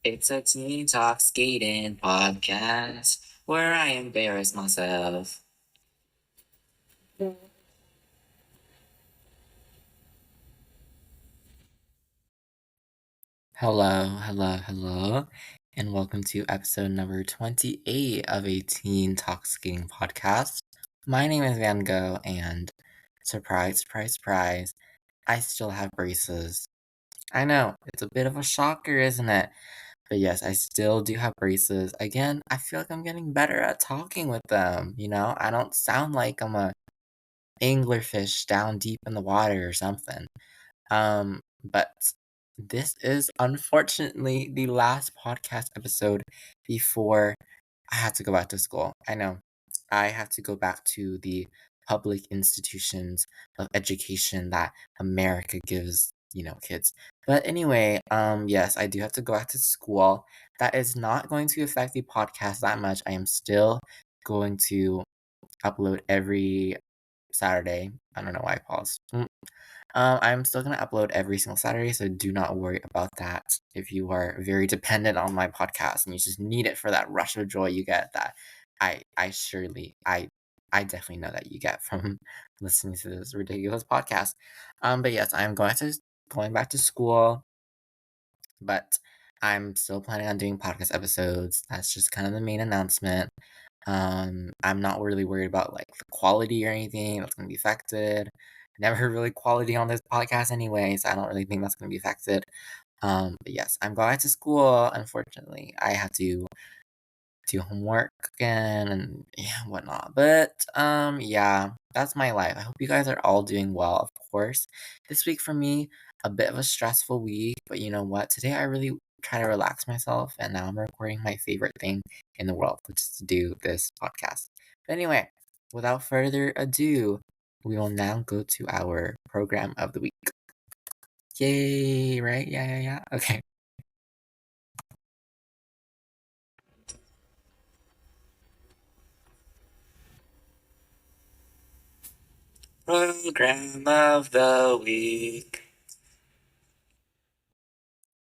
It's a Teen Talk Skating podcast where I embarrass myself. Hello, and welcome to episode number 28 of a Teen Talk Skating podcast. My name is Van Gogh, and surprise, I still have braces. I know, it's a bit of a shocker, isn't it? But yes, I still do have braces. Again, I feel like I'm getting better at talking with them. I don't sound like I'm a anglerfish down deep in the water or something. But this is unfortunately the last podcast episode before I had to go back to school. I know. I have to go back to the public institutions of education that America gives, kids. But anyway, yes, I do have to go back to school. That is not going to affect the podcast that much. I am still going to upload every Saturday. I don't know why I paused. I'm still gonna upload every single Saturday, so do not worry about that. If you are very dependent on my podcast and you just need it for that rush of joy you get, that I surely I definitely know that you get from listening to this ridiculous podcast. But yes, I'm going back to school, but I'm still planning on doing podcast episodes. That's just kind of the main announcement. I'm not really worried about like the quality or anything that's gonna be affected. Never really quality on this podcast anyway, so I don't really think that's gonna be affected. But yes, I'm going back to school. Unfortunately, I had to do homework again and yeah, whatnot. But yeah, that's my life. I hope you guys are all doing well, of course. This week for me, a bit of a stressful week, but you know what? Today I really try to relax myself, and now I'm recording my favorite thing in the world, which is to do this podcast. But anyway, without further ado, we will now go to our program of the week. Yay, right? Yeah. Okay. Program of the week.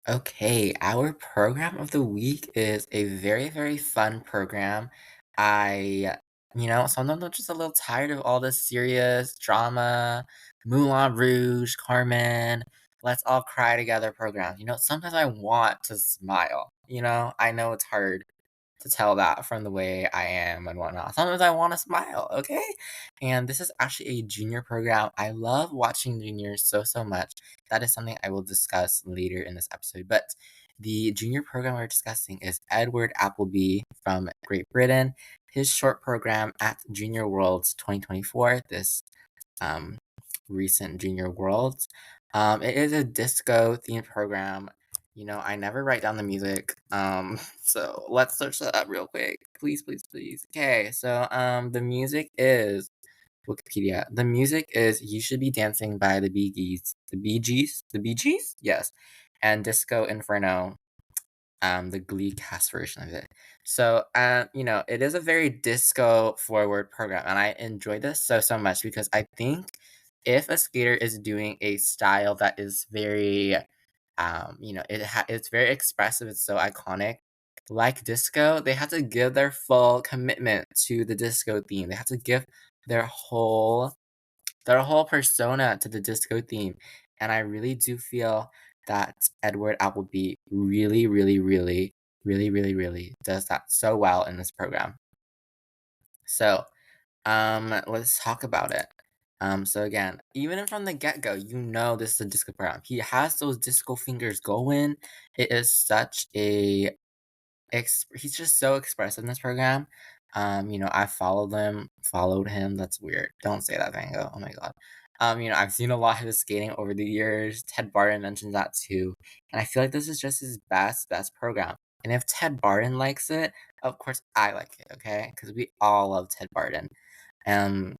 Okay, our program of the week is a very, very fun program. I, sometimes I'm just a little tired of all this serious drama, Moulin Rouge, Carmen, let's all cry together program. Sometimes I want to smile. I know it's hard to tell that from the way I am and whatnot. Sometimes I want to smile, okay? And this is actually a junior program. I love watching juniors so much. That is something I will discuss later in this episode. But the junior program we're discussing is Edward Appleby from Great Britain. His short program at Junior Worlds 2024, this um, recent Junior Worlds. It is a disco themed program. I never write down the music. So let's search that up real quick. Please. Okay, so the music is Wikipedia. The music is You Should Be Dancing by the Bee Gees. The Bee Gees? The Bee Gees? Yes. And Disco Inferno, the Glee cast version of it. So, it is a very disco forward program, and I enjoy this so much because I think if a skater is doing a style that is very, it's very expressive, it's so iconic, like disco, they have to give their full commitment to the disco theme. They have to give their whole persona to the disco theme. And I really do feel that Edward Appleby really does that so well in this program. So, let's talk about it. So again, even from the get-go, this is a disco program. He has those disco fingers going. It is such a he's just so expressive in this program. I followed him. That's weird. Don't say that, Van Gogh. Oh my god. I've seen a lot of his skating over the years. Ted Barton mentions that too, and I feel like this is just his best program. And if Ted Barton likes it, of course I like it. Okay, because we all love Ted Barton. Um,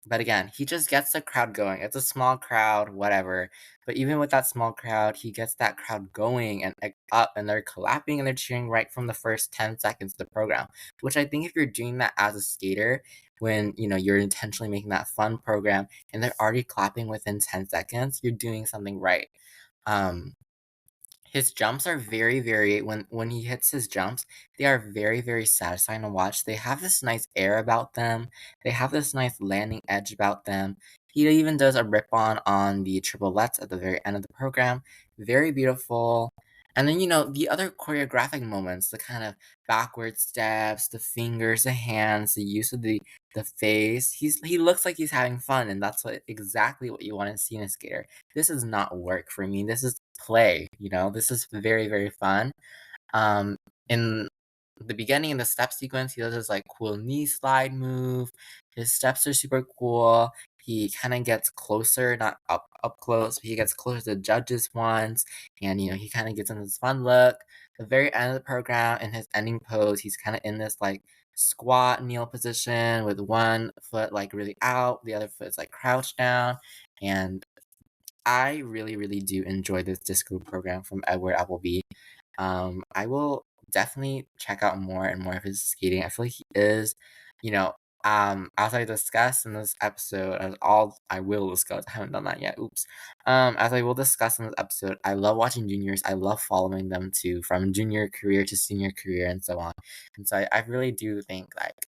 but again, he just gets the crowd going. It's a small crowd, whatever. But even with that small crowd, he gets that crowd going and like, up, and they're clapping and they're cheering right from the first 10 seconds of the program. Which I think if you're doing that as a skater, when you're intentionally making that fun program and they're already clapping within 10 seconds, you're doing something right. Um, his jumps are very when he hits his jumps, they are very satisfying to watch. They have this nice air about them. They have this nice landing edge about them. He even does a rip on the triplets at the very end of the program. Very beautiful. And then, the other choreographic moments, the kind of backward steps, the fingers, the hands, the use of the face. He looks like he's having fun, and that's exactly what you want to see in a skater. This is not work for me. This is play, This is very fun. In the beginning, in the step sequence, he does this like cool knee slide move. His steps are super cool. He kind of gets closer, not up close, but he gets closer to the judges once, and he kind of gets in this fun look. The very end of the program, in his ending pose, he's kind of in this like squat kneel position with one foot like really out, the other foot is like crouched down, and I really do enjoy this disco program from Edward Appleby. I will definitely check out more and more of his skating. I feel like he is, you know, as I discussed in this episode, as all I will discuss, I haven't done that yet. Oops. As I will discuss in this episode, I love watching juniors. I love following them too, from junior career to senior career and so on. And so I really do think like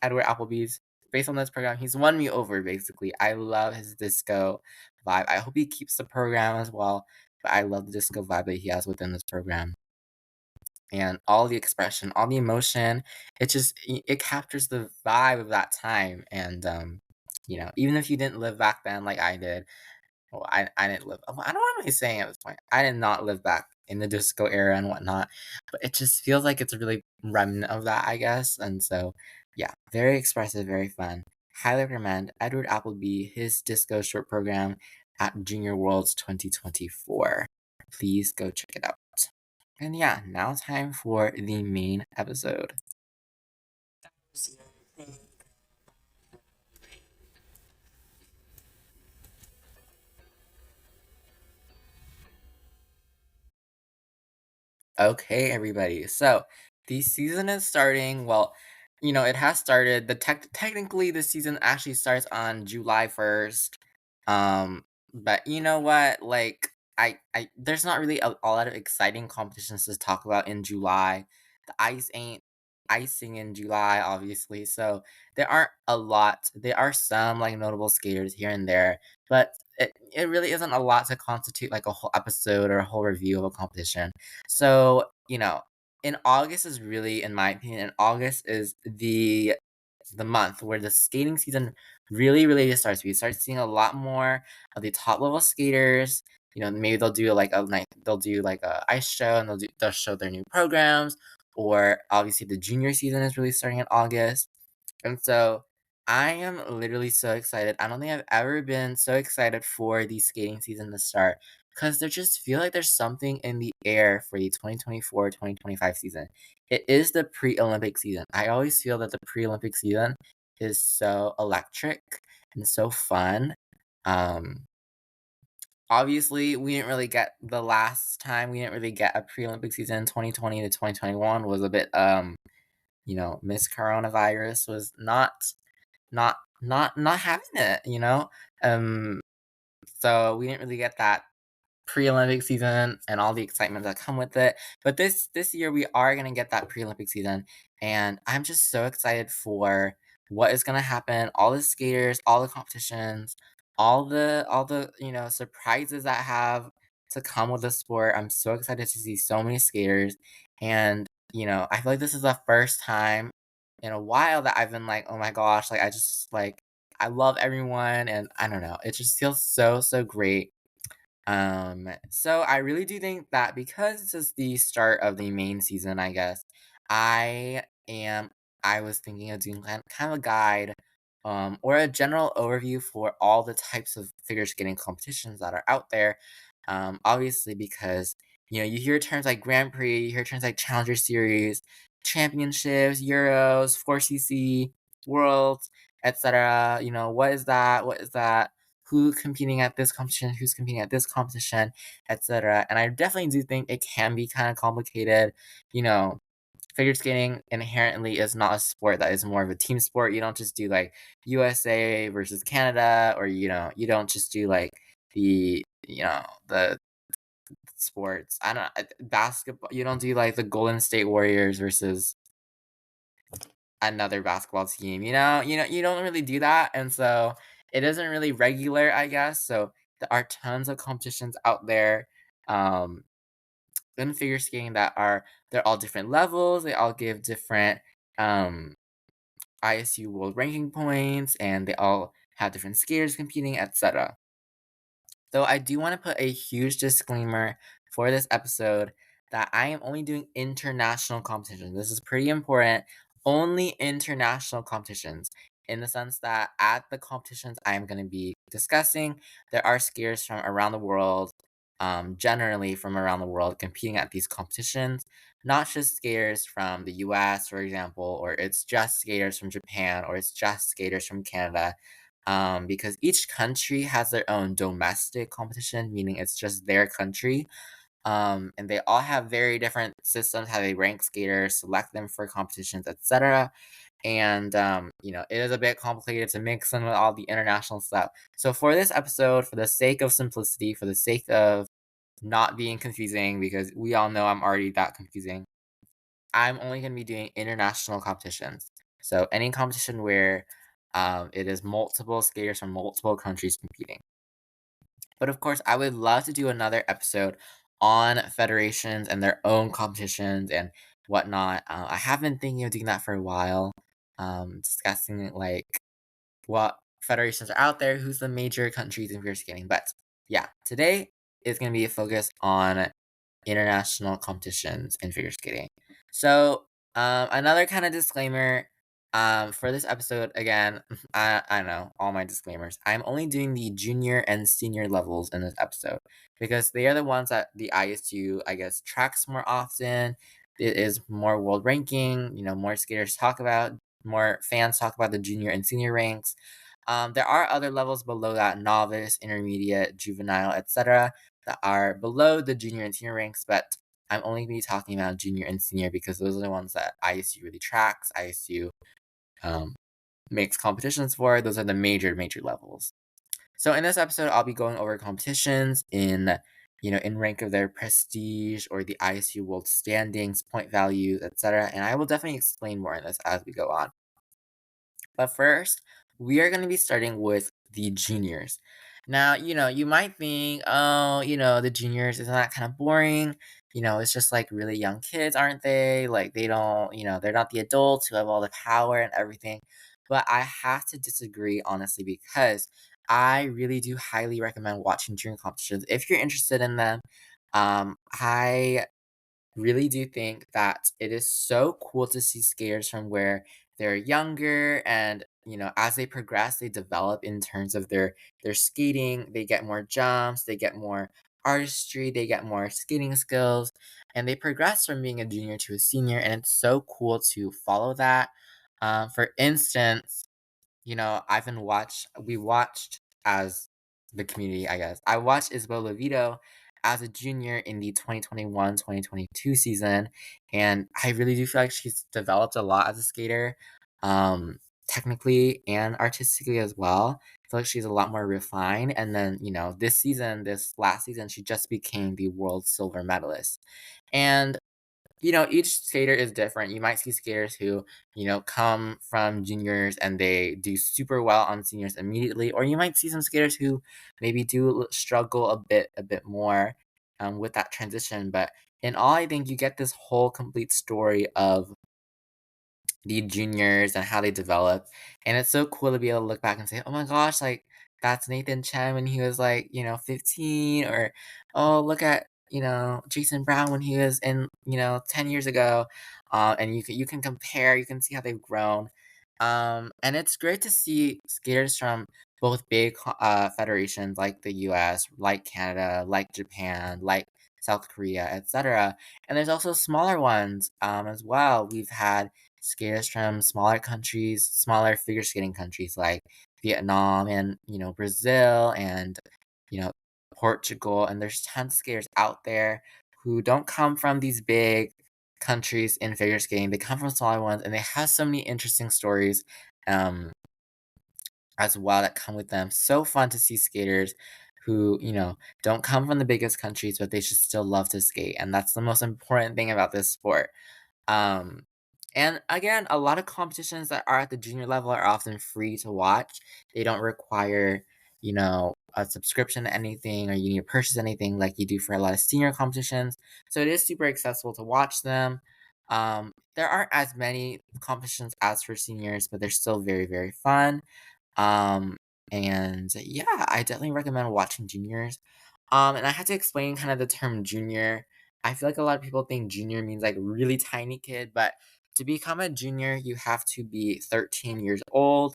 Edward Applebee's based on this program, he's won me over basically. I love his disco vibe. I hope he keeps the program as well, but I love the disco vibe that he has within this program. And all the expression, all the emotion, it captures the vibe of that time. And even if you didn't live back then like I did, well, I didn't live. I don't know what I'm saying at this point. I did not live back in the disco era and whatnot, but it just feels like it's a really remnant of that, I guess. And so, yeah, very expressive, very fun. Highly recommend Edward Appleby, his disco short program at Junior Worlds 2024. Please go check it out. And yeah, now time for the main episode. Okay, everybody. So the season is starting. Well, it has started. Technically the season actually starts on July 1st. But you know what? Like I there's not really a lot of exciting competitions to talk about in July. The ice ain't icing in July, obviously. So there aren't a lot. There are some like notable skaters here and there, but it really isn't a lot to constitute like a whole episode or a whole review of a competition. So, in August is really, in my opinion, in August is the month where the skating season really starts. We start seeing a lot more of the top level skaters. Maybe they'll do like a night, they'll do like a ice show, and they'll show their new programs. Or obviously the junior season is really starting in August. And so I am literally so excited. I don't think I've ever been so excited for the skating season to start, because there just feel like there's something in the air for the 2024-2025 season. It is the pre-Olympic season. I always feel that the pre-Olympic season is so electric and so fun. Um, Obviously, we didn't really get the last time we didn't really get a pre-Olympic season. 2020 to 2021 was a bit Miss Coronavirus was not having it. Um, so we didn't really get that pre-Olympic season and all the excitement that come with it. But this year we are gonna get that pre-Olympic season, and I'm just so excited for what is gonna happen. All the skaters, all the competitions, all the surprises that have to come with the sport. I'm so excited to see so many skaters, and I feel like this is the first time in a while that I've been like, oh my gosh, like I love everyone, and I don't know, it just feels so great. So I really do think that because this is the start of the main season, I guess, I am I was thinking of doing kind of a guide, or a general overview for all the types of figure skating competitions that are out there. Obviously because, you hear terms like Grand Prix, you hear terms like Challenger Series, Championships, Euros, 4cc, Worlds, etc. What is that? What is that? Who competing at this competition, who's competing at this competition, etc. And I definitely do think it can be kind of complicated. You know, Figure skating inherently is not a sport that is more of a team sport. You don't just do like USA versus Canada, or you don't just do like the sports. I don't basketball. You don't do like the Golden State Warriors versus another basketball team. You don't really do that, and so it isn't really regular, I guess. So there are tons of competitions out there. Um, in figure skating that are they're all different levels. They all give different um ISU world ranking points, and they all have different skaters competing, etc. Though I do want to put a huge disclaimer for this episode that I am only doing international competitions. This is pretty important. Only international competitions, in the sense that at the competitions I am going to be discussing, there are skiers from around the world, generally from around the world, competing at these competitions. Not just skaters from the US, for example, or it's just skaters from Japan, or it's just skaters from Canada, because each country has their own domestic competition, meaning it's just their country. And they all have very different systems how they rank skaters, select them for competitions, etc. And it is a bit complicated to mix in with all the international stuff. So for this episode, for the sake of simplicity, for the sake of not being confusing, because we all know I'm already that confusing, I'm only going to be doing international competitions. So any competition where it is multiple skaters from multiple countries competing. But of course, I would love to do another episode on federations and their own competitions and whatnot. I have been thinking of doing that for a while, discussing like what federations are out there, who's the major countries in figure skating. But yeah, today is going to be a focus on international competitions in figure skating. So, another kind of disclaimer, for this episode, again, I know all my disclaimers. I'm only doing the junior and senior levels in this episode because they are the ones that the ISU, I guess, tracks more often. It is more world ranking, more skaters talk about, more fans talk about the junior and senior ranks. There are other levels below that: novice, intermediate, juvenile, etc., that are below the junior and senior ranks, but I'm only going to be talking about junior and senior because those are the ones that ISU really tracks, ISU um, makes competitions for. Those are the major levels. So in this episode, I'll be going over competitions in rank of their prestige or the ISU world standings, point values, etc. And I will definitely explain more in this as we go on. But first, we are going to be starting with the juniors. Now, you might think, oh, the juniors, isn't that kind of boring? It's just like really young kids, aren't they? Like they don't, they're not the adults who have all the power and everything. But I have to disagree, honestly, because I really do highly recommend watching junior competitions if you're interested in them. I really do think that it is so cool to see skaters from where they're younger, and as they progress they develop in terms of their skating. They get more jumps, they get more artistry, they get more skating skills, and they progress from being a junior to a senior, and it's so cool to follow that. For instance, we watched as the community, I guess. I watched Isabel Levito as a junior in the 2021-2022 season, and I really do feel like she's developed a lot as a skater, technically and artistically as well. I feel like she's a lot more refined. And then, this last season, she just became the world silver medalist. And each skater is different. You might see skaters who, come from juniors and they do super well on seniors immediately, or you might see some skaters who maybe do struggle a bit more with that transition. But in all, I think you get this whole complete story of the juniors and how they develop. And it's so cool to be able to look back and say, oh my gosh, like that's Nathan Chen when he was like, 15, or oh, look at, Jason Brown when he was in, 10 years ago. And you can compare, you can see how they've grown. And it's great to see skaters from both big federations like the US, like Canada, like Japan, like South Korea, etc. And there's also smaller ones as well. We've had skaters from smaller countries, smaller figure skating countries like Vietnam and, Brazil and, you know, Portugal. And there's tons of skaters out there who don't come from these big countries in figure skating. They come from smaller ones, and they have so many interesting stories um, as well that come with them. So fun to see skaters who, don't come from the biggest countries, but they just still love to skate. And that's the most important thing about this sport. Um, and again, a lot of competitions that are at the junior level are often free to watch. They don't require, a subscription to anything or you need to purchase anything like you do for a lot of senior competitions. So it is super accessible to watch them. There aren't as many competitions as for seniors, but they're still very, very fun. Um, and yeah, I definitely recommend watching juniors. And I had to explain kind of the term junior. I feel like a lot of people think junior means like really tiny kid, but to become a junior, you have to be 13 years old,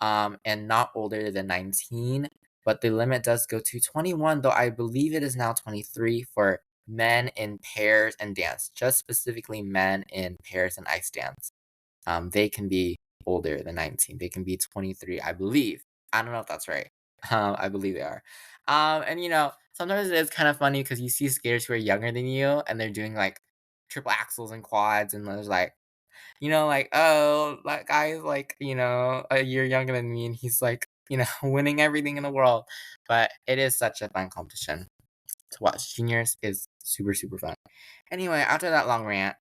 and not older than 19. But the limit does go to 21, though I believe it is now 23 for men in pairs and dance, just specifically men in pairs and ice dance. They can be older than 19. They can be 23, I believe. I don't know if that's right. I believe they are. And sometimes it is kind of funny because you see skaters who are younger than you and they're doing like triple axles and quads, and there's like, like, oh, that guy is like, a year younger than me, and he's like, winning everything in the world. But it is such a fun competition to watch. Juniors is super, super fun. Anyway, after that long rant,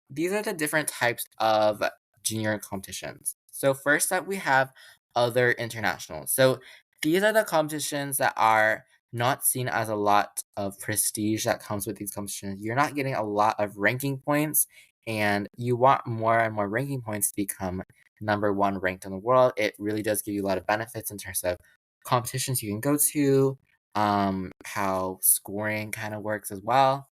these are the different types of junior competitions. So first up, we have other internationals. So these are the competitions that are not seen as a lot of prestige that comes with these competitions. You're not getting a lot of ranking points, and you want more and more ranking points to become number one ranked in the world. It really does give you a lot of benefits in terms of competitions you can go to, how scoring kind of works as well.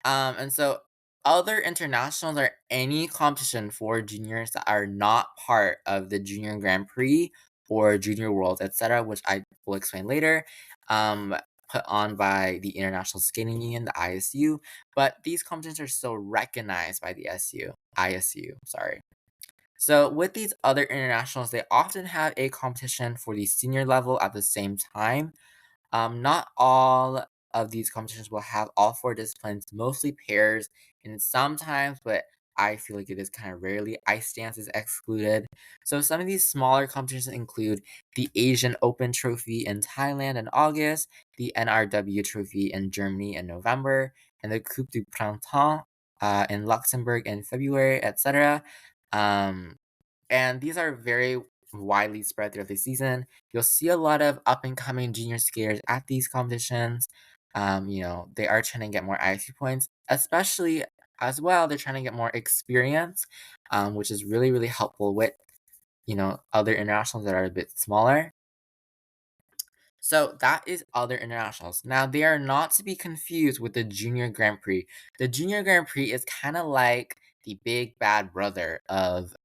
And so other internationals are any competition for juniors that are not part of the Junior Grand Prix or Junior Worlds, etc., which I will explain later. Um, Put on by the International Skating Union, the ISU, but these competitions are still recognized by the ISU, sorry. So with these other internationals, they often have a competition for the senior level at the same time. Not all of these competitions will have all four disciplines, mostly pairs, and sometimes, but I feel like it is kind of rarely, ice dance is excluded. So some of these smaller competitions include the Asian Open Trophy in Thailand in August, the NRW Trophy in Germany in November, and the Coupe du Printemps in Luxembourg in February, etc. Um, and these are very widely spread throughout the season. You'll see a lot of up and coming junior skaters at these competitions. They are trying to get more ISU points, especially as well. They're trying to get more experience, which is really, really helpful with, other internationals that are a bit smaller. So that is other internationals. Now, they are not to be confused with the Junior Grand Prix. The Junior Grand Prix is kind of like the big bad brother of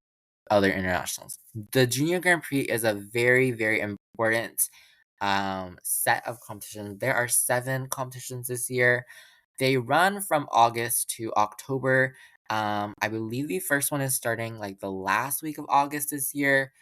other internationals. The Junior Grand Prix is a very, very important set of competitions. There are 7 competitions this year. They run from August to October. I believe the first one is starting like the last week of August this year,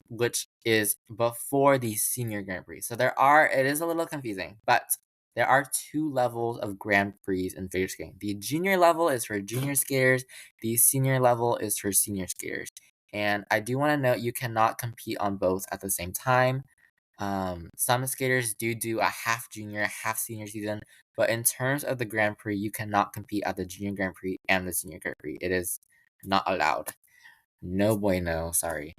which is before the Senior Grand Prix. So it is a little confusing, but there are 2 levels of Grand Prix in figure skating. The junior level is for junior skaters, the senior level is for senior skaters. And I do want to note you cannot compete on both at the same time. Some skaters do a half junior, half senior season, but in terms of the Grand Prix, you cannot compete at the Junior Grand Prix and the Senior Grand Prix. It is not allowed. No bueno, sorry.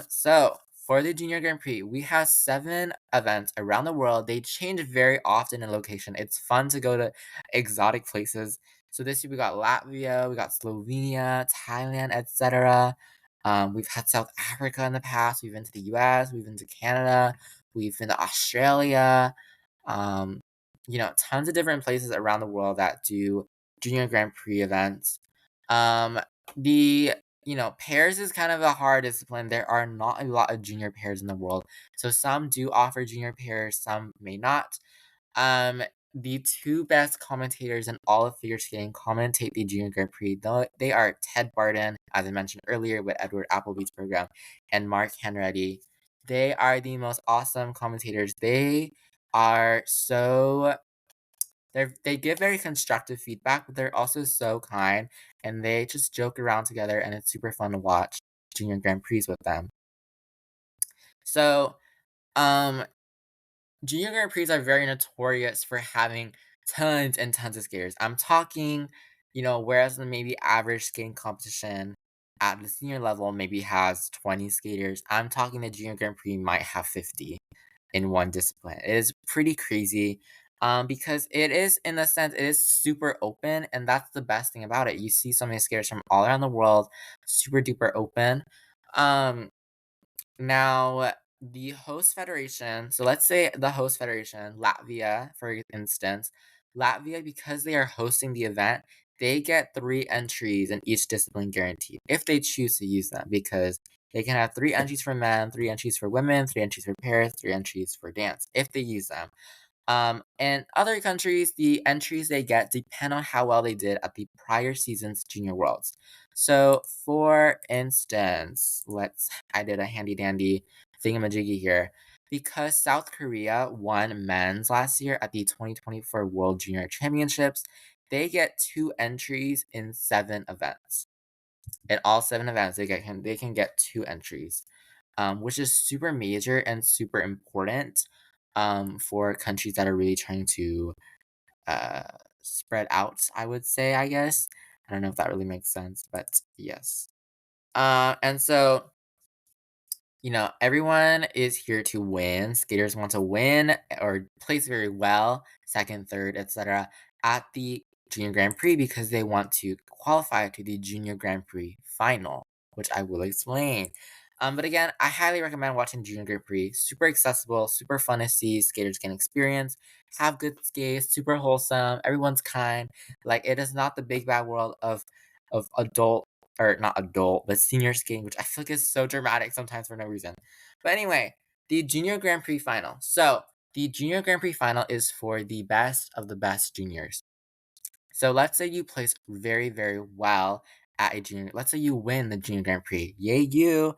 So for the Junior Grand Prix, we have 7 events around the world. They change very often in location. It's fun to go to exotic places. So this year we got Latvia, we got Slovenia, Thailand, etc. We've had South Africa in the past. We've been to the US, we've been to Canada, we've been to Australia. Um, Tons of different places around the world that do Junior Grand Prix events. Um, the Pairs is kind of a hard discipline. There are not a lot of junior pairs in the world. So some do offer junior pairs, some may not. Um, the 2 best commentators in all of figure skating commentate the Junior Grand Prix. Though they are Ted Barden, as I mentioned earlier with Edward Appleby's program, and Mark Henready. They are the most awesome commentators. They are so they give very constructive feedback, but they're also so kind, and they just joke around together, and it's super fun to watch Junior Grand Prix with them. So Um, Junior Grand Prix are very notorious for having tons and tons of skaters. I'm talking, whereas the maybe average skating competition at the senior level maybe has 20 skaters, I'm talking the Junior Grand Prix might have 50 in one discipline. It is pretty crazy. Because it is, in a sense, it is super open, and that's the best thing about it. You see so many skaters from all around the world, super duper open. Um, Now, the host federation, so let's say the host federation, Latvia, for instance, Latvia, because they are hosting the event, they get 3 entries in each discipline guaranteed if they choose to use them, because they can have 3 entries for men, 3 entries for women, 3 entries for pairs, 3 entries for dance if they use them. In other countries, the entries they get depend on how well they did at the prior season's Junior Worlds. So, for instance, I did a handy dandy thingamajiggy here. Because South Korea won men's last year at the 2024 World Junior Championships, they get 2 entries in 7 events. In all 7 events, they can get 2 entries, which is super major and super important, for countries that are really trying to, uh, spread out, I would say, I guess. I don't know if that really makes sense, but yes. And so everyone is here to win. Skaters want to win or place very well, second, third, etc., at the Junior Grand Prix because they want to qualify to the Junior Grand Prix final, which I will explain. But again, I highly recommend watching Junior Grand Prix. Super accessible, super fun to see. Skaters can experience, have good skates, super wholesome. Everyone's kind. Like it is not the big bad world of adult or not adult, but senior skating, which I feel like is so dramatic sometimes for no reason. But anyway, the Junior Grand Prix final. So, the Junior Grand Prix final is for the best of the best juniors. So, let's say you place very, very well at a junior. Let's say you win the Junior Grand Prix. Yay, you!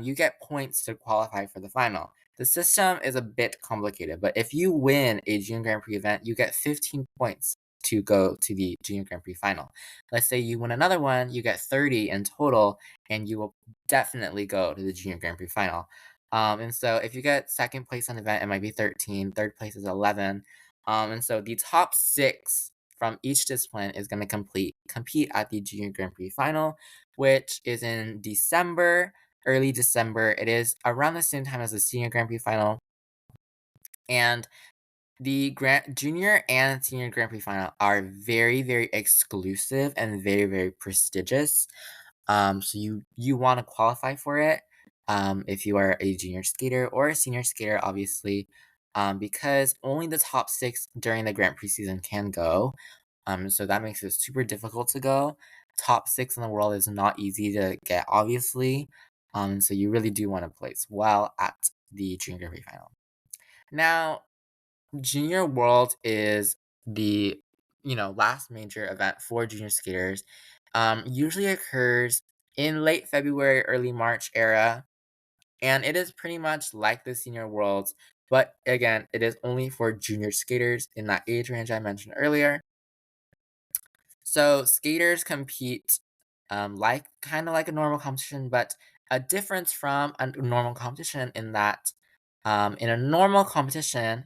You get points to qualify for the final. The system is a bit complicated, but if you win a Junior Grand Prix event, you get 15 points to go to the Junior Grand Prix final. Let's say you win another one, you get 30 in total, and you will definitely go to the Junior Grand Prix final. And so if you get second place on the event, it might be 13, third place is 11. And so the top 6 from each discipline is going to compete at the Junior Grand Prix final, which is in December, early December. It is around the same time as the Senior Grand Prix final. And the junior and senior Grand Prix final are very, very exclusive and very, very prestigious. So you want to qualify for it, if you are a junior skater or a senior skater, obviously, because only the top 6 during the Grand Prix season can go. So that makes it super difficult to go. Top 6 in the world is not easy to get, obviously. So you really do want to place well at the junior Grand Prix final. Now, Junior World is the, last major event for junior skaters. Usually occurs in late February, early March era, and it is pretty much like the Senior Worlds, but again, it is only for junior skaters in that age range I mentioned earlier. So skaters compete, like kind of like a normal competition, but a difference from a normal competition in that, in a normal competition,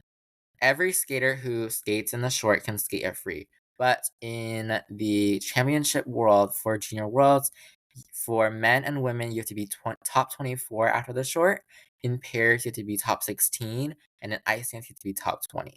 every skater who skates in the short can skate it free. But in the championship world for junior worlds, for men and women, you have to be top 24 after the short. In pairs, you have to be top 16. And in ice dance, you have to be top 20.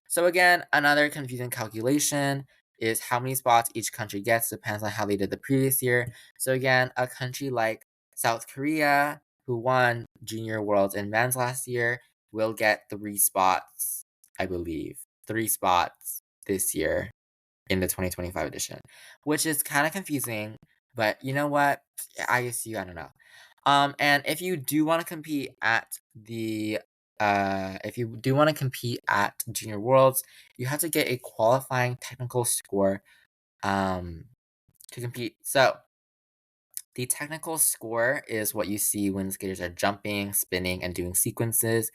So again, another confusing calculation is how many spots each country gets depends on how they did the previous year. So again, a country like South Korea, who won Junior Worlds in men's last year, will get 3 spots, I believe. 3 spots this year in the 2025 edition, which is kind of confusing, but you know what? I don't know. And if you do want to compete at Junior Worlds, you have to get a qualifying technical score, to compete. So the technical score is what you see when skaters are jumping, spinning, and doing sequences.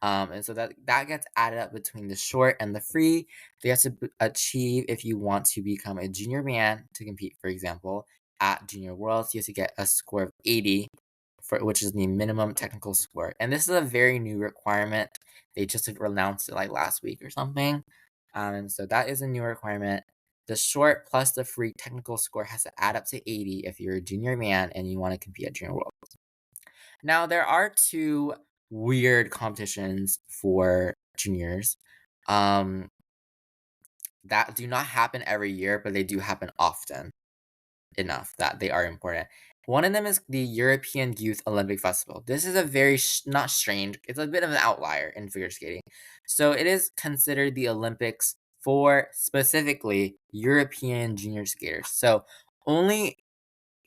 And so that gets added up between the short and the free. They have to achieve, if you want to become a junior man to compete, for example, at Junior Worlds, you have to get a score of 80 which is the minimum technical score. And this is a very new requirement. They just announced it like last week or something. So that is a new requirement. The short plus the free technical score has to add up to 80 if you're a junior man and you want to compete at Junior World. Now, there are two weird competitions for juniors that do not happen every year, but they do happen often enough that they are important. One of them is the European Youth Olympic Festival. This is a very, not strange, it's a bit of an outlier in figure skating. So it is considered the Olympics for specifically European junior skaters. So only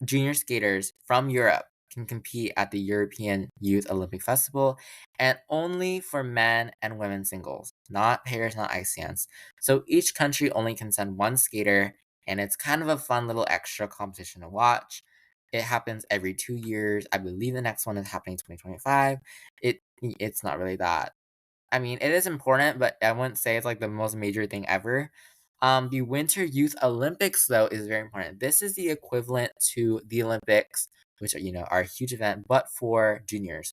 junior skaters from Europe can compete at the European Youth Olympic Festival, and only for men and women singles, not pairs, not ice dance. So each country only can send one skater, and it's kind of a fun little extra competition to watch. It happens every 2 years. I believe the next one is happening 2025. It's not really that. I mean, it is important, but I wouldn't say it's like the most major thing ever. The Winter Youth Olympics, though, is very important. This is the equivalent to the Olympics, which are a huge event, but for juniors.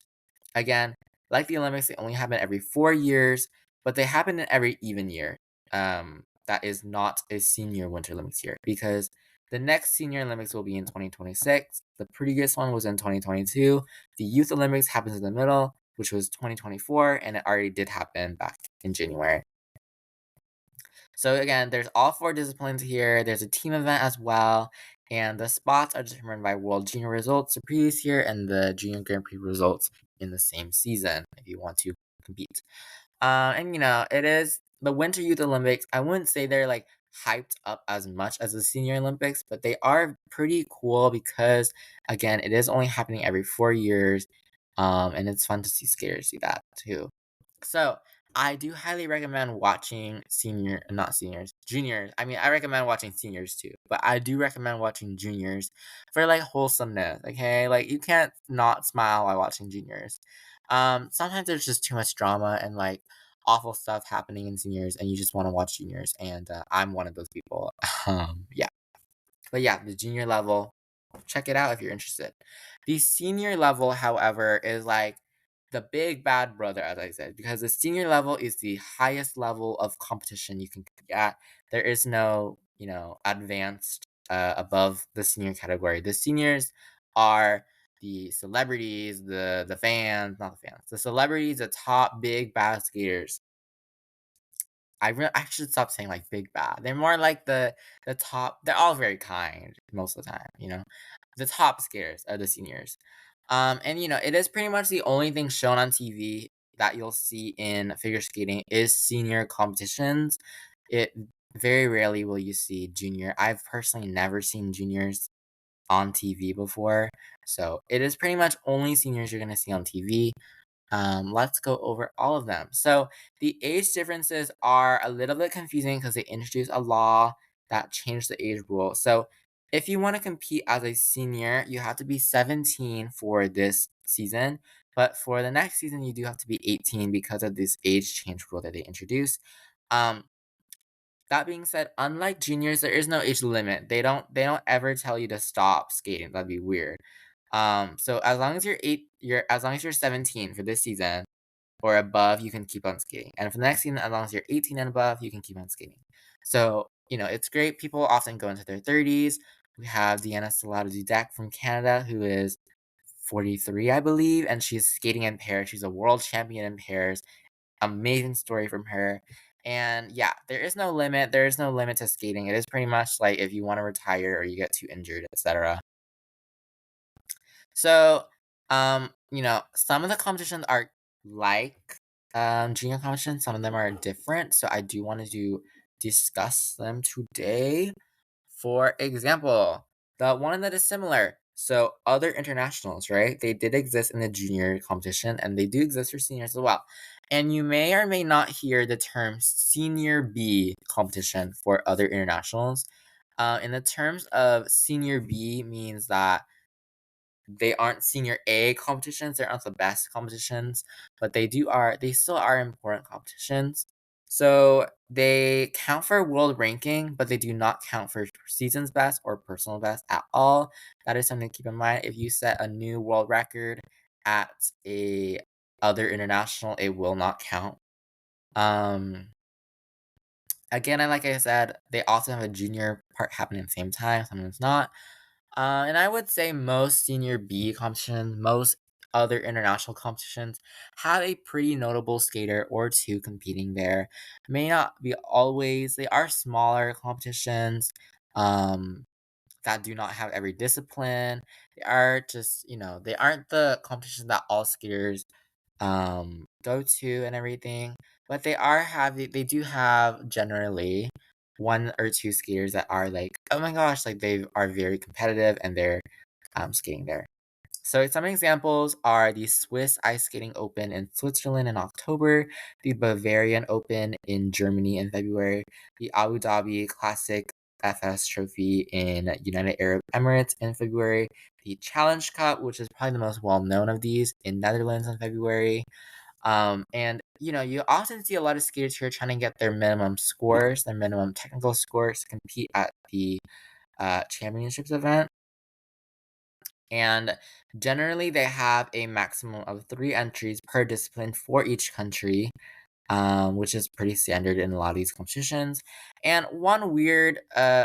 Again, like the Olympics, they only happen every 4 years, but they happen in every even year. That is not a senior Winter Olympics year, because the next senior Olympics will be in 2026. The previous one was in 2022. The Youth Olympics happens in the middle, which was 2024, and it already did happen back in January. So again, there's all 4 disciplines here. There's a team event as well, and the spots are determined by World Junior results the previous year and the Junior Grand Prix results in the same season if you want to compete. And it is the Winter Youth Olympics. I wouldn't say they're like hyped up as much as the Senior Olympics, but they are pretty cool because again, it is only happening every 4 years. And it's fun to see skaters do that too. So I do highly recommend watching not seniors, juniors. I mean, I recommend watching seniors too, but I do recommend watching juniors for like wholesomeness. Okay, like you can't not smile while watching juniors. Sometimes there's just too much drama and like awful stuff happening in seniors, and you just want to watch juniors. And I'm one of those people. Yeah, but yeah, the junior level, check it out if you're interested. The senior level, however, is like the big bad brother, as I said, because the senior level is the highest level of competition you can compete at. There is no, advanced above the senior category. The seniors are the celebrities, the fans, not the fans, the celebrities, the top big bad skaters. I should stop saying like big bad. They're more like the top. They're all very kind most of the time. The top skaters are the seniors. And it is pretty much the only thing shown on TV that you'll see in figure skating is senior competitions. It very rarely will you see junior. I've personally never seen juniors on TV before. So it is pretty much only seniors you're gonna see on TV. Let's go over all of them. So the age differences are a little bit confusing because they introduced a law that changed the age rule. So if you want to compete as a senior, you have to be 17 for this season. But for the next season, you do have to be 18 because of this age change rule that they introduced. Um, that being said, unlike juniors, there is no age limit. They don't ever tell you to stop skating. That'd be weird. So as long as you're 17 for this season or above, you can keep on skating. And for the next season, as long as you're 18 and above, you can keep on skating. So, it's great. People often go into their 30s. We have Deanna Salado Dudek from Canada, who is 43, I believe, and she's skating in pairs. She's a world champion in pairs. Amazing story from her. And yeah, there is no limit. There is no limit to skating. It is pretty much like if you want to retire or you get too injured, etc. So, some of the competitions are like junior competitions, some of them are different. So I do want to discuss them today. For example, the one that is similar. So other internationals, right? They did exist in the junior competition and they do exist for seniors as well. And you may or may not hear the term senior B competition for other internationals. In the terms of senior B means that they aren't senior A competitions, they aren't the best competitions, but they still are important competitions. So they count for world ranking, but they do not count for season's best or personal best at all. That is something to keep in mind. If you set a new world record at a other international, it will not count. Um, Again, and like I said, they also have a junior part happening at the same time, sometimes not. And I would say most senior B competitions, most other international competitions have a pretty notable skater or two competing there. May not be always, they are smaller competitions that do not have every discipline. They are just, they aren't the competitions that all skaters go to and everything. But they do have generally one or two skaters that are like, oh my gosh, like they are very competitive and they're skating there. So some examples are the Swiss Ice Skating Open in Switzerland in October, the Bavarian Open in Germany in February, the Abu Dhabi Classic FS Trophy in United Arab Emirates in February, the Challenge Cup, which is probably the most well known of these, in Netherlands in February. And you often see a lot of skaters here trying to get their minimum scores, their minimum technical scores to compete at the championships event. And generally, they have a maximum of 3 entries per discipline for each country, which is pretty standard in a lot of these competitions. And one weird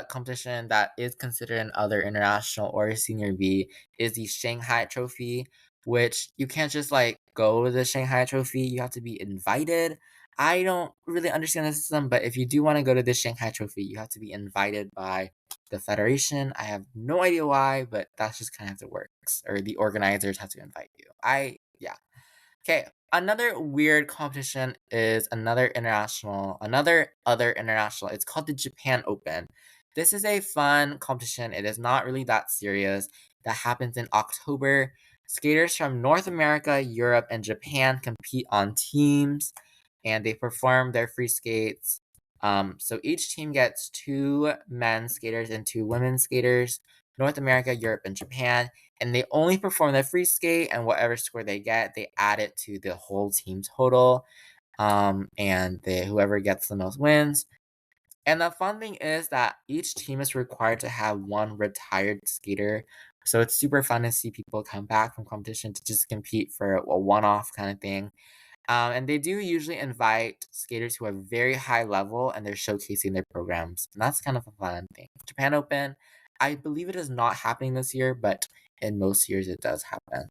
competition that is considered an other international or senior B is the Shanghai Trophy, which you can't just like go to the Shanghai Trophy, you have to be invited. I don't really understand the system, but if you do want to go to the Shanghai Trophy, you have to be invited by the federation. I have no idea why, but that's just kind of how it works. Or the organizers have to invite you. Yeah. Okay, another weird competition is another other international. It's called the Japan Open. This is a fun competition. It is not really that serious. That happens in October. Skaters from North America, Europe, and Japan compete on teams and they perform their free skates. So each team gets 2 men skaters and 2 women skaters, North America, Europe, and Japan, and they only perform the free skate, and whatever score they get, they add it to the whole team total. And whoever gets the most wins. And the fun thing is that each team is required to have one retired skater. So it's super fun to see people come back from competition to just compete for a one-off kind of thing. And they do usually invite skaters who are very high level and they're showcasing their programs. And that's kind of a fun thing. Japan Open, I believe it is not happening this year, but in most years it does happen.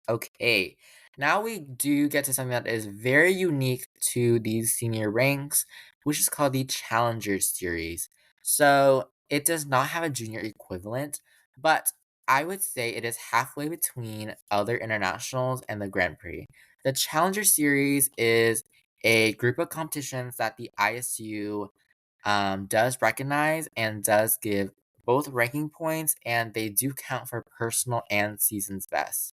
Okay, now we do get to something that is very unique to these senior ranks, which is called the Challenger Series. So it does not have a junior equivalent, but I would say it is halfway between other internationals and the Grand Prix. The Challenger Series is a group of competitions that the ISU does recognize and does give both ranking points, and they do count for personal and season's best.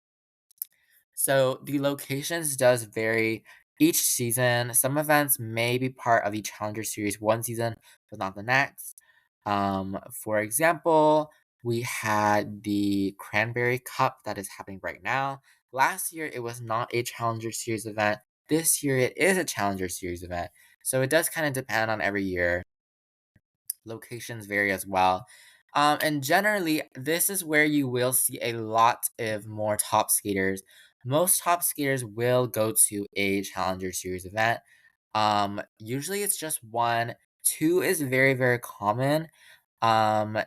So the locations does vary each season. Some events may be part of the Challenger Series one season, but not the next. For example, we had the Cranberry Cup that is happening right now. Last year, it was not a Challenger Series event. This year, it is a Challenger Series event. So it does kind of depend on every year. Locations vary as well. And generally, this is where you will see a lot of more top skaters. Most top skaters will go to a Challenger Series event. Usually it's just one. Two is very, very common. Um,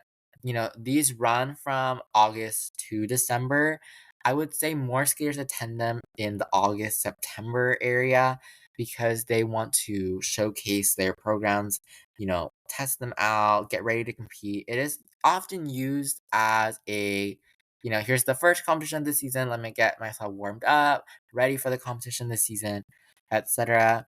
these run from August to December. I would say more skaters attend them in the August, September area because they want to showcase their programs, test them out, get ready to compete. It is often used as here's the first competition of the season. Let me get myself warmed up, ready for the competition this season, etc.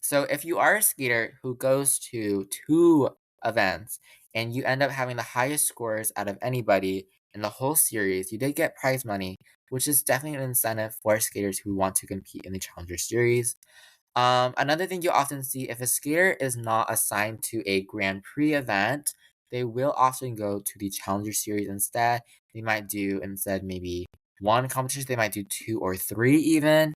So if you are a skater who goes to 2 events and you end up having the highest scores out of anybody in the whole series, you did get prize money, which is definitely an incentive for skaters who want to compete in the Challenger Series. Another thing you often see if a skater is not assigned to a Grand Prix event, they will often go to the Challenger Series instead. They might do instead maybe one competition, they might do 2 or 3 even.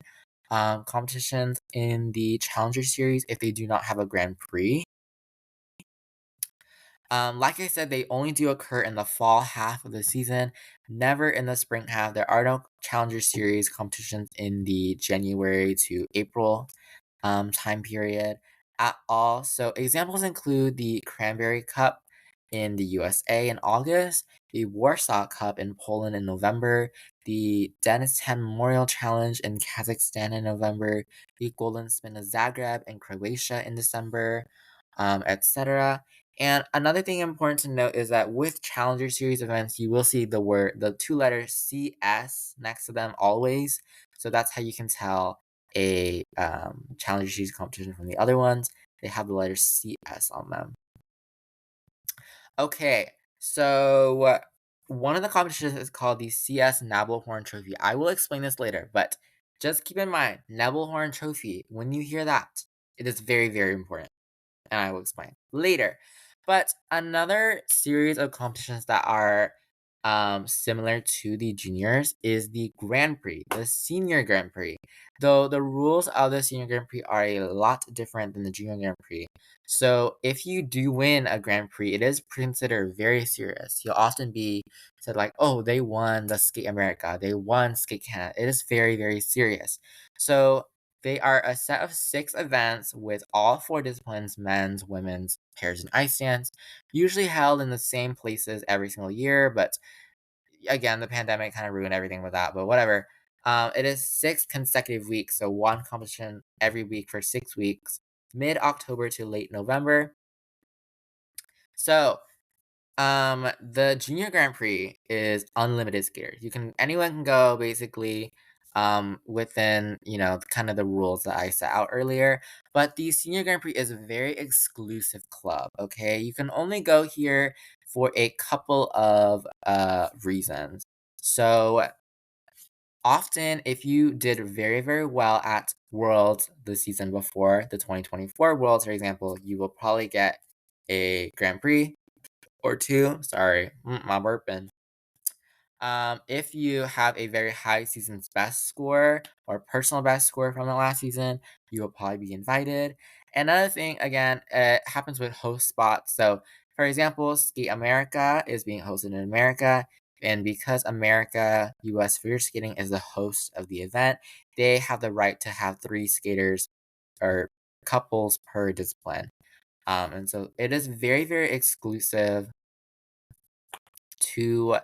competitions in the Challenger Series if they do not have a Grand Prix. Like I said, they only do occur in the fall half of the season, never in the spring half. There are no Challenger Series competitions in the January to April time period at all. So examples include the Cranberry Cup in the USA in August, the Warsaw Cup in Poland in November, the Denizlitan Memorial Challenge in Kazakhstan in November, the Golden Spin of Zagreb in Croatia in December, etc. And another thing important to note is that with Challenger Series events, you will see the two letters CS next to them always. So that's how you can tell a Challenger Series competition from the other ones. They have the letter CS on them. Okay, so one of the competitions is called the CS Nabelhorn Trophy. I will explain this later, but just keep in mind, Nabelhorn Trophy, when you hear that, it is very, very important. And I will explain later. But another series of competitions that are similar to the juniors is the Grand Prix, the Senior Grand Prix. Though the rules of the Senior Grand Prix are a lot different than the Junior Grand Prix. So if you do win a Grand Prix, it is considered very serious. You'll often be said like, oh, they won the Skate America, they won Skate Canada. It is very, very serious. So they are a set of 6 events with all 4 disciplines, men's, women's, pairs, and ice dance, usually held in the same places every single year, but again, the pandemic kind of ruined everything with that, but whatever. It is 6 consecutive weeks, so 1 competition every week for 6 weeks, mid-October to late November. So, the Junior Grand Prix is unlimited skaters. Anyone can go basically, within, kind of the rules that I set out earlier. But the Senior Grand Prix is a very exclusive club, okay? You can only go here for a couple of reasons. So often if you did very, very well at Worlds the season before, the 2024 Worlds, for example, you will probably get a Grand Prix or 2. Sorry, my burping. If you have a very high season's best score or personal best score from the last season, you will probably be invited. Another thing, again, it happens with host spots. So, for example, Skate America is being hosted in America, and because America US Figure Skating is the host of the event, they have the right to have 3 skaters or couples per discipline. And so it is very, very exclusive to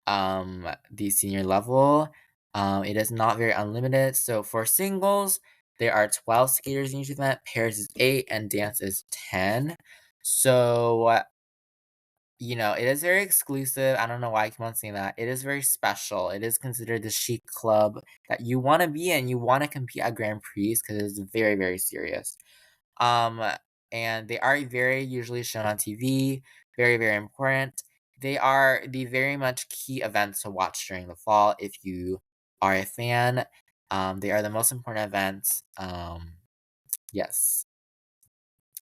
the senior level. It is not very unlimited. So for singles, there are 12 skaters in each event, pairs is 8, and dance is 10. So, it is very exclusive. I don't know why I keep on saying that. It is very special. It is considered the chic club that you want to be in. You want to compete at Grand Prix because it is very, very serious. Um, and they are very usually shown on TV, very, very important. They are the very much key events to watch during the fall if you are a fan. They are the most important events. Yes.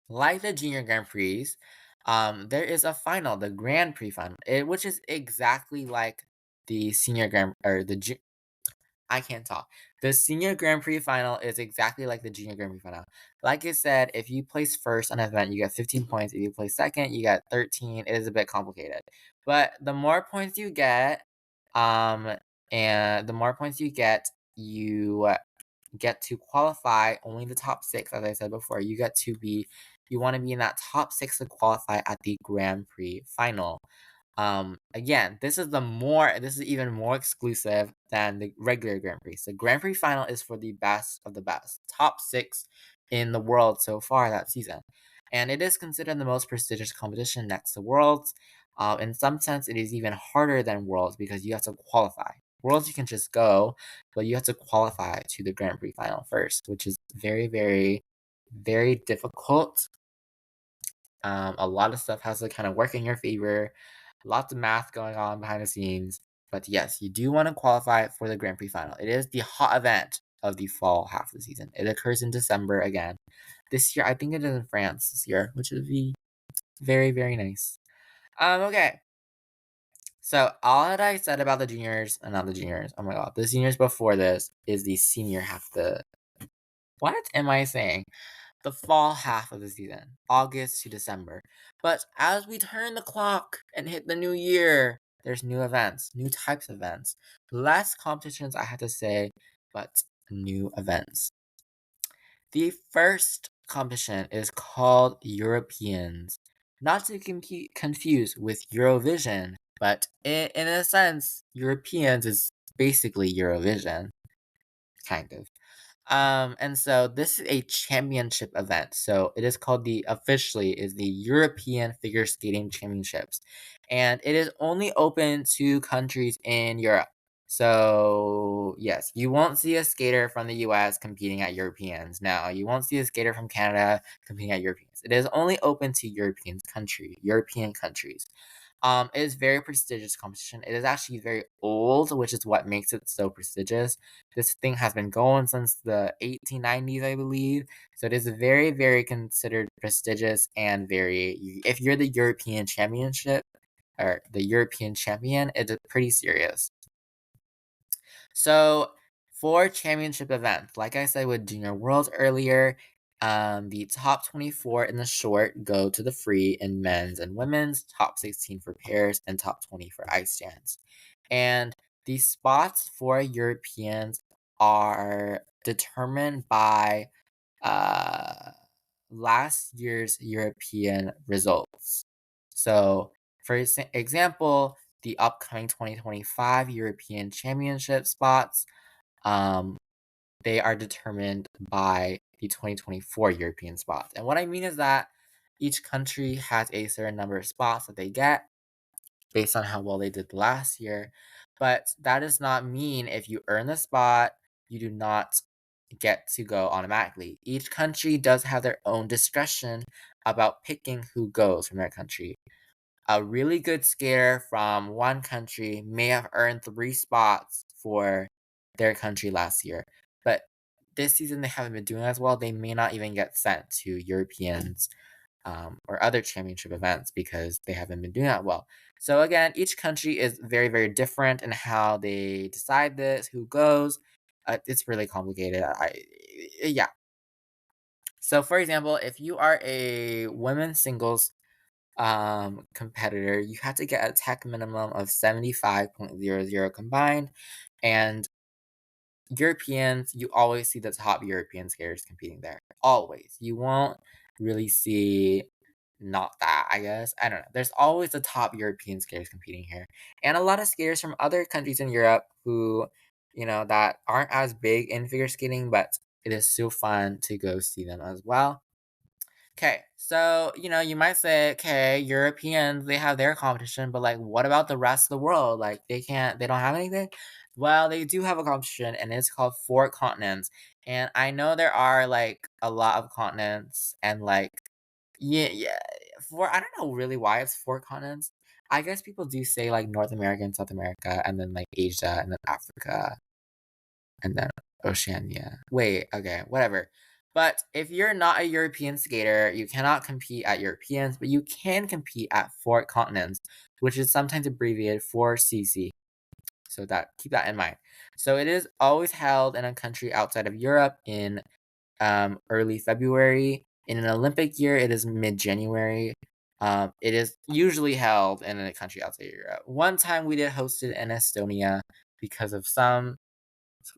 Like the Junior Grand Prix, there is a final, the Grand Prix final, which is exactly like the Senior Grand or I can't talk. The Senior Grand Prix final is exactly like the Junior Grand Prix final. Like I said, if you place first on an event, you get 15 points. If you place second, you get 13. It is a bit complicated. But the more points you get, um, and the more points you get to qualify only the top 6, as I said before. You want to be in that top 6 to qualify at the Grand Prix final. Again, this is even more exclusive than the regular Grand Prix. The Grand Prix final is for the best of the best, top 6 in the world so far that season. And it is considered the most prestigious competition next to Worlds. In some sense, it is even harder than Worlds because you have to qualify. Worlds, you can just go, but you have to qualify to the Grand Prix final first, which is very, very, very difficult. A lot of stuff has to kind of work in your favor. Lots of math going on behind the scenes. But yes, you do want to qualify for the Grand Prix final. It is the hot event of the fall half of the season. It occurs in December again. This year, I think it is in France this year, which would be very, very nice. Okay. So all that I said about the juniors, not the juniors, oh my god, the seniors before this is the senior half of the What am I saying? The fall half of the season, August to December. But as we turn the clock and hit the new year, there's new events, new types of events, less competitions, I have to say, but new events. The first competition is called Europeans, not to confuse with Eurovision, but in a sense, Europeans is basically Eurovision, kind of. And so this is a championship event. So it is called officially is the European Figure Skating Championships. And it is only open to countries in Europe. So yes, you won't see a skater from the US competing at Europeans. No, you won't see a skater from Canada competing at Europeans. It is only open to European countries. It is very prestigious competition. It is actually very old, which is what makes it so prestigious. This thing has been going since the 1890s, I believe. So it is very, very considered prestigious and very. If you're the European Championship or the European champion, it's pretty serious. So for championship events, like I said with Junior Worlds earlier, the top 24 in the short go to the free in men's and women's, top 16 for pairs, and top 20 for ice dance. And the spots for Europeans are determined by uh, last year's European results. So, for example, the upcoming 2025 European Championship spots, um, they are determined by the 2024 European spots. And what I mean is that each country has a certain number of spots that they get based on how well they did last year. But that does not mean if you earn the spot, you do not get to go automatically. Each country does have their own discretion about picking who goes from their country. A really good skater from one country may have earned 3 spots for their country last year, but this season they haven't been doing as well. They may not even get sent to Europeans or other championship events because they haven't been doing that well. So again, each country is very, very different in how they decide this, who goes. It's really complicated. Yeah. So for example, if you are a women's singles competitor, you have to get a tech minimum of 75.00 combined, and Europeans, you always see the top European skaters competing there. Always. You won't really see not that, I guess. I don't know. There's always the top European skaters competing here. And a lot of skaters from other countries in Europe who, that aren't as big in figure skating, but it is still fun to go see them as well. Okay, so you might say, okay, Europeans, they have their competition, but like, what about the rest of the world? Like, they don't have anything? Well, they do have a competition, and it's called Four Continents. And I know there are like a lot of continents, and like, yeah, I don't know really why it's four continents. I guess people do say like North America and South America, and then like Asia, and then Africa, and then Oceania. Wait, okay, whatever. But if you're not a European skater, you cannot compete at Europeans, but you can compete at four continents, which is sometimes abbreviated for CC. So keep that in mind. So it is always held in a country outside of Europe in early February. In an Olympic year, it is mid-January. It is usually held in a country outside Europe. One time we did host it in Estonia because of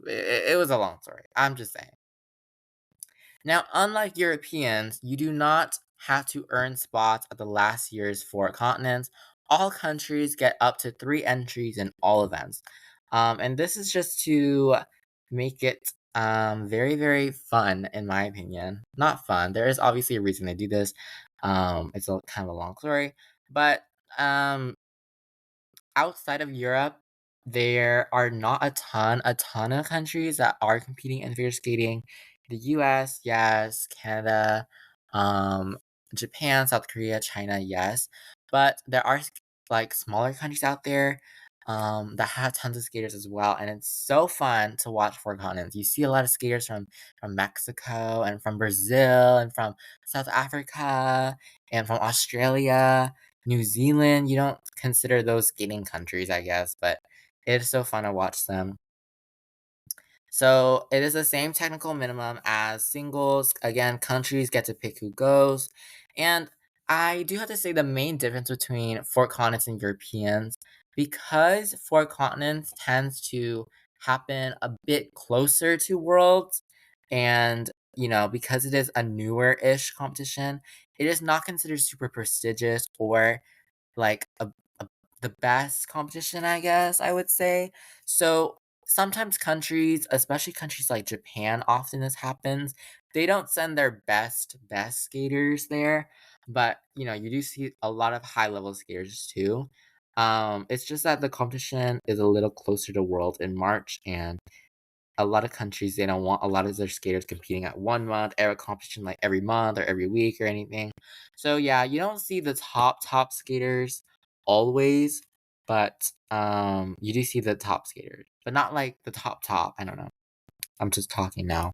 it was a long story. I'm just saying. Now, unlike Europeans, you do not have to earn spots at the last year's four continents. All countries get up to 3 entries in all events. And this is just to make it very, very fun, in my opinion. Not fun. There is obviously a reason they do this. It's a kind of a long story. But outside of Europe, there are not a ton of countries that are competing in figure skating. The US, yes, Canada, um, Japan, South Korea, China, yes. But there are like smaller countries out there that have tons of skaters as well, and it's so fun to watch four continents. You see a lot of skaters from Mexico and from Brazil and from South Africa and from Australia, New Zealand. You don't consider those skating countries, I guess, but it's so fun to watch them. So it is the same technical minimum as singles. Again, countries get to pick who goes. And I do have to say the main difference between four continents and Europeans, because four continents tends to happen a bit closer to Worlds, and because it is a newer-ish competition, it is not considered super prestigious or like a the best competition, I guess I would say. So sometimes countries, especially countries like Japan, often this happens. They don't send their best skaters there, but you do see a lot of high level skaters too. It's just that the competition is a little closer to World in March, and a lot of countries, they don't want a lot of their skaters competing at 1 month every competition, like every month or every week or anything. So yeah, you don't see the top skaters always, but you do see the top skaters, but not like the top. I don't know. I'm just talking now.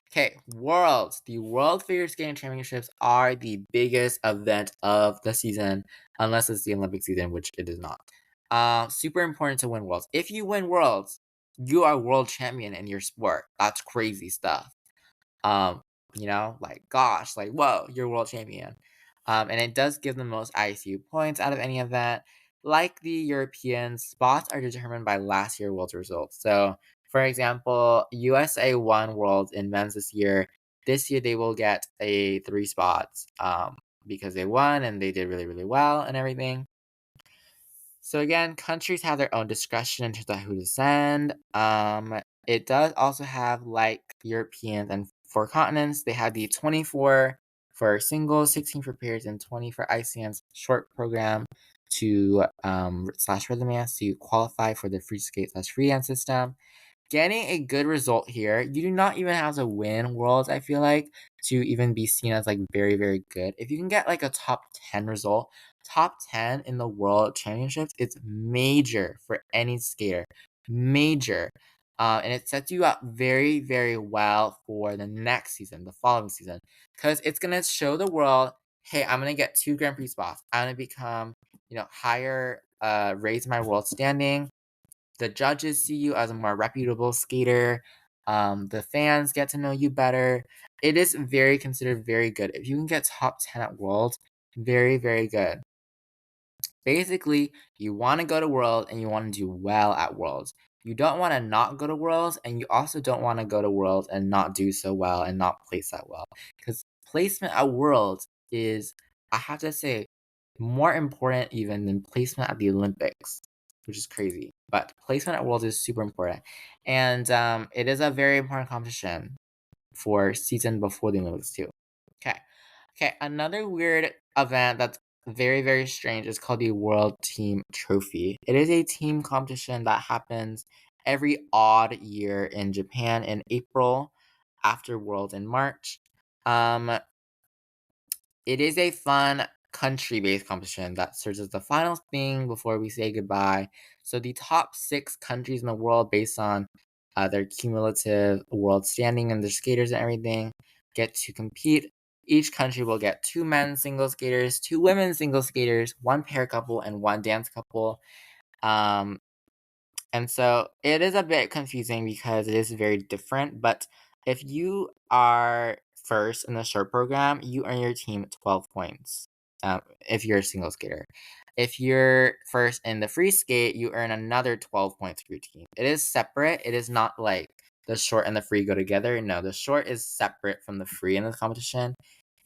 Okay, Worlds. The World Figure Skating Championships are the biggest event of the season, unless it's the Olympic season, which it is not. Super important to win Worlds. If you win Worlds, you are world champion in your sport. That's crazy stuff. Um, like gosh, like whoa, you're world champion. And it does give the most ICU points out of any event. Like the European, spots are determined by last year World's results. So, for example, USA won Worlds in men's this year. This year they will get a 3 spots because they won and they did really, really well and everything. So again, countries have their own discretion in terms of who to send. It does also have, like Europeans and 4 continents, they have the 24 for singles, 16 for pairs, and 20 for ICM's short program to slash rhythm dance to qualify for the free skate slash free dance system. Getting a good result here, you do not even have to win Worlds, I feel like, to even be seen as like very, very good. If you can get like a top 10 result, top 10 in the World Championships, it's major for any skater. Major. And it sets you up very, very well for the next season, the following season. Because it's going to show the world, hey, I'm going to get 2 Grand Prix spots. I'm going to become, higher, raise my world standing. The judges see you as a more reputable skater. The fans get to know you better. It is very considered very good. If you can get top 10 at Worlds, very, very good. Basically, you want to go to Worlds and you want to do well at Worlds. You don't want to not go to Worlds, and you also don't want to go to Worlds and not do so well and not place that well. Because placement at Worlds is, I have to say, more important even than placement at the Olympics, which is crazy. But placement at Worlds is super important. And it is a very important competition for season before the Olympics too. Okay. Okay, another weird event that's very, very strange is called the World Team Trophy. It is a team competition that happens every odd year in Japan in April after Worlds in March. Um, it is a fun country-based competition that serves as the final thing before we say goodbye. So the top 6 countries in the world, based on their cumulative world standing and their skaters and everything, get to compete. Each country will get 2 men's single skaters, 2 women's single skaters, 1 pair couple, and 1 dance couple. And so it is a bit confusing because it is very different, but if you are first in the short program, you earn your team 12 points, if you're a single skater. If you're first in the free skate, you earn another 12 points for your team. It is separate. It is not like the short and the free go together. No, the short is separate from the free in the competition,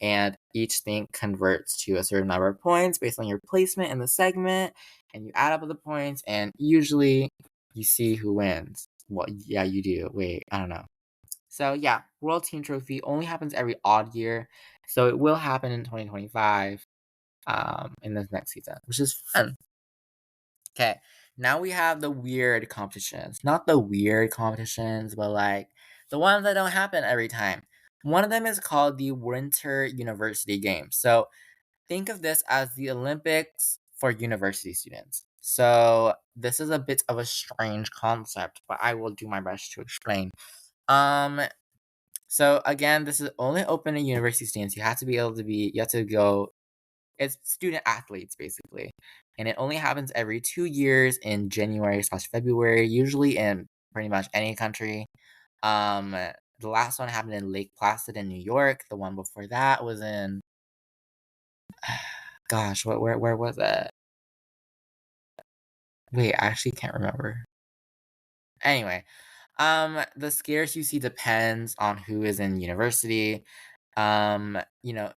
and each thing converts to a certain number of points based on your placement in the segment, and you add up the points, and usually you see who wins. Well, yeah, you do. Wait, I don't know. So yeah, World Team Trophy only happens every odd year, so it will happen in 2025, in this next season, which is fun. Okay, now we have the weird competitions. Not the weird competitions, but like the ones that don't happen every time. One of them is called the Winter University Games. So think of this as the Olympics for university students. So this is a bit of a strange concept, but I will do my best to explain. Um, so again, this is only open to university students. You have to be able to be, you have to go, it's student athletes basically. And it only happens every 2 years in January/February, usually in pretty much any country. The last one happened in Lake Placid in New York. The one before that was in gosh, where was it? Wait, I actually can't remember. Anyway, the scarce you see depends on who is in university. You know,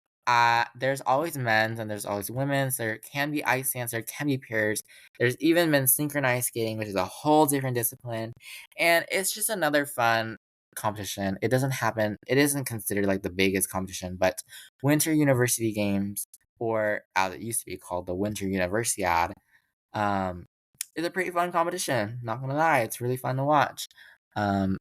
there's always men's and there's always women's. There can be ice dance, there can be pairs. There's even been synchronized skating, which is a whole different discipline. And it's just another fun competition. It isn't considered like the biggest competition, but Winter University Games, or as it used to be called the Winter Universiade, um, is a pretty fun competition. Not gonna lie, it's really fun to watch. And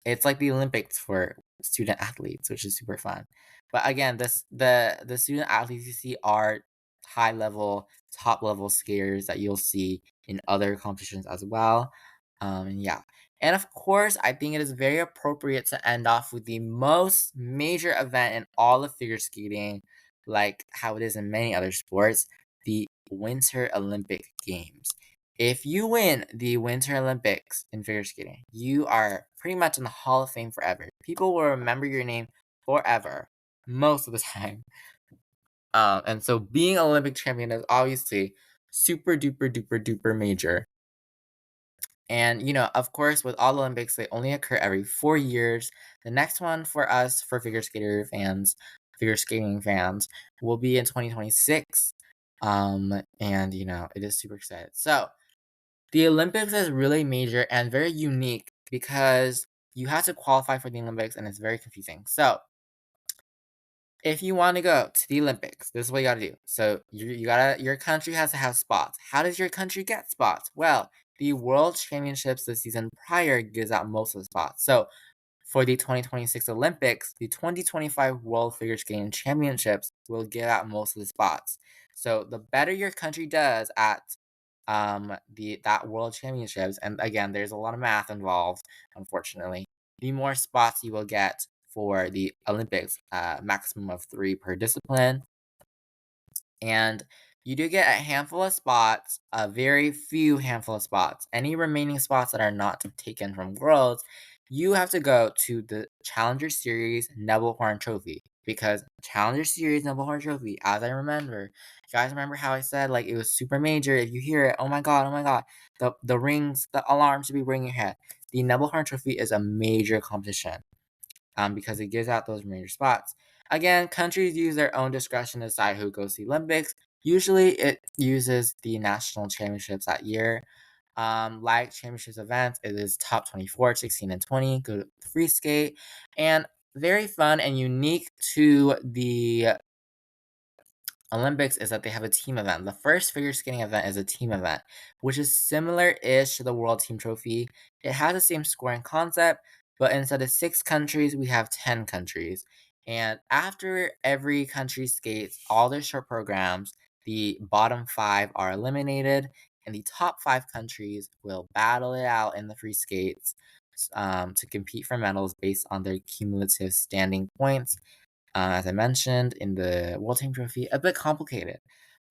It's like the Olympics for student athletes, which is super fun. But again, the student athletes you see are high level, top level skiers that you'll see in other competitions as well. And yeah. And of course, I think it is very appropriate to end off with the most major event in all of figure skating, like how it is in many other sports, the Winter Olympic Games. If you win the Winter Olympics in figure skating, you are pretty much in the Hall of Fame forever. People will remember your name forever, most of the time. And so being an Olympic champion is obviously super duper duper duper major. And of course, with all the Olympics, they only occur every 4 years. The next one for us, for figure skating fans, will be in 2026. And it is super excited. So the Olympics is really major and very unique because you have to qualify for the Olympics and it's very confusing. So, if you want to go to the Olympics, this is what you gotta do. So your country has to have spots. How does your country get spots? Well, the World Championships the season prior gives out most of the spots. So for the 2026 Olympics, the 2025 World Figure Skating Championships will give out most of the spots. So the better your country does at that World Championships, and again, there's a lot of math involved, unfortunately, the more spots you will get for the Olympics, maximum of 3 per discipline. And you do get a handful of spots, a very few handful of spots. Any remaining spots that are not taken from Worlds, you have to go to the Challenger Series Nebelhorn Trophy. Because Challenger Series Nebelhorn Trophy, as I remember, you guys remember how I said like it was super major? If you hear it, oh my god, the rings, the alarm should be ringing your head. The Nebelhorn Trophy is a major competition because it gives out those major spots. Again, countries use their own discretion to decide who goes to the Olympics. Usually, it uses the national championships that year. Like championships events, it is top 24, 16, and 20. Go to free skate. And very fun and unique to the Olympics is that they have a team event. The first figure skating event is a team event, which is similar-ish to the World Team Trophy. It has the same scoring concept, but instead of 6 countries, we have 10 countries. And after every country skates all their short programs, the bottom 5 are eliminated, and the top 5 countries will battle it out in the free skates to compete for medals based on their cumulative standing points. As I mentioned in the World Team Trophy, a bit complicated.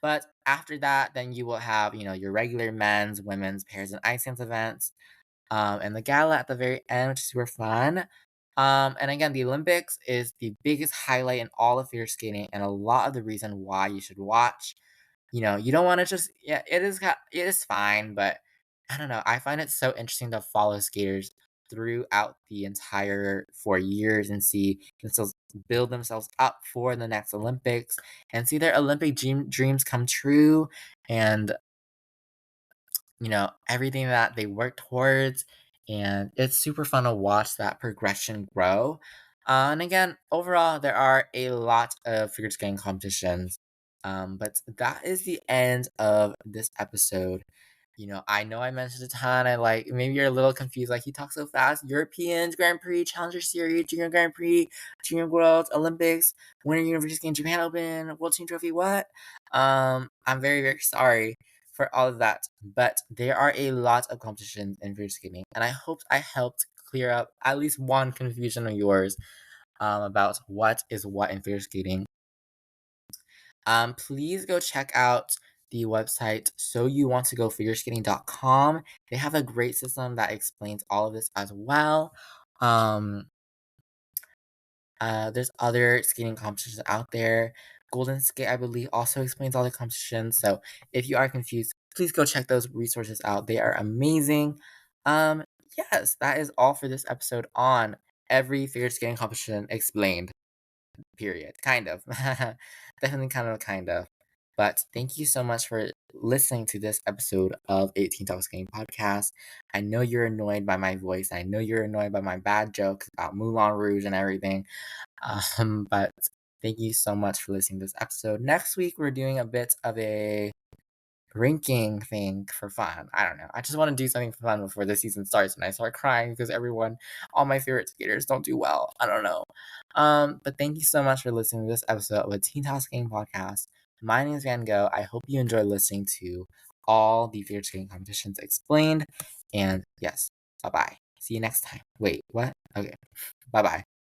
But after that, then you will have, your regular men's, women's, pairs, and ice dance events. And the gala at the very end, which is super fun. And again, the Olympics is the biggest highlight in all of figure skating, and a lot of the reason why you should watch. You don't want to just it is fine, but I don't know. I find it so interesting to follow skaters throughout the entire 4 years and see themselves build themselves up for the next Olympics and see their Olympic dreams come true and everything that they work towards. And it's super fun to watch that progression grow. And again, overall, there are a lot of figure skating competitions. But that is the end of this episode. I know I mentioned a ton. I like maybe you're a little confused. Like he talks so fast. Europeans, Grand Prix, Challenger Series, Junior Grand Prix, Junior Worlds, Olympics, Winter University Game, Japan Open, World Team Trophy. What? I'm very very sorry for all of that. But there are a lot of competitions in figure skating, and I hope I helped clear up at least one confusion of yours about what is what in figure skating. Please go check out the website soyouwanttogofigureskating.com. They have a great system that explains all of this as well. There's other skating competitions out there. Golden Skate, I believe, also explains all the competitions. So if you are confused, please go check those resources out. They are amazing. Um, yes, that is all for this episode on every figure skating competition explained. Period. Kind of. Definitely kind of. But thank you so much for listening to this episode of 18 Talks Game Podcast. I know you're annoyed by my voice. I know you're annoyed by my bad jokes about Moulin Rouge and everything. But thank you so much for listening to this episode. Next week, we're doing a bit of a ranking thing for fun. I don't know. I just want to do something for fun before the season starts and I start crying because all my favorite skaters don't do well. I don't know. But thank you so much for listening to this episode of a Teen Talks Game podcast. My name is Van Gogh. I hope you enjoy listening to all the figure skating competitions explained. And yes, bye bye. See you next time. Wait, what? Okay. Bye bye.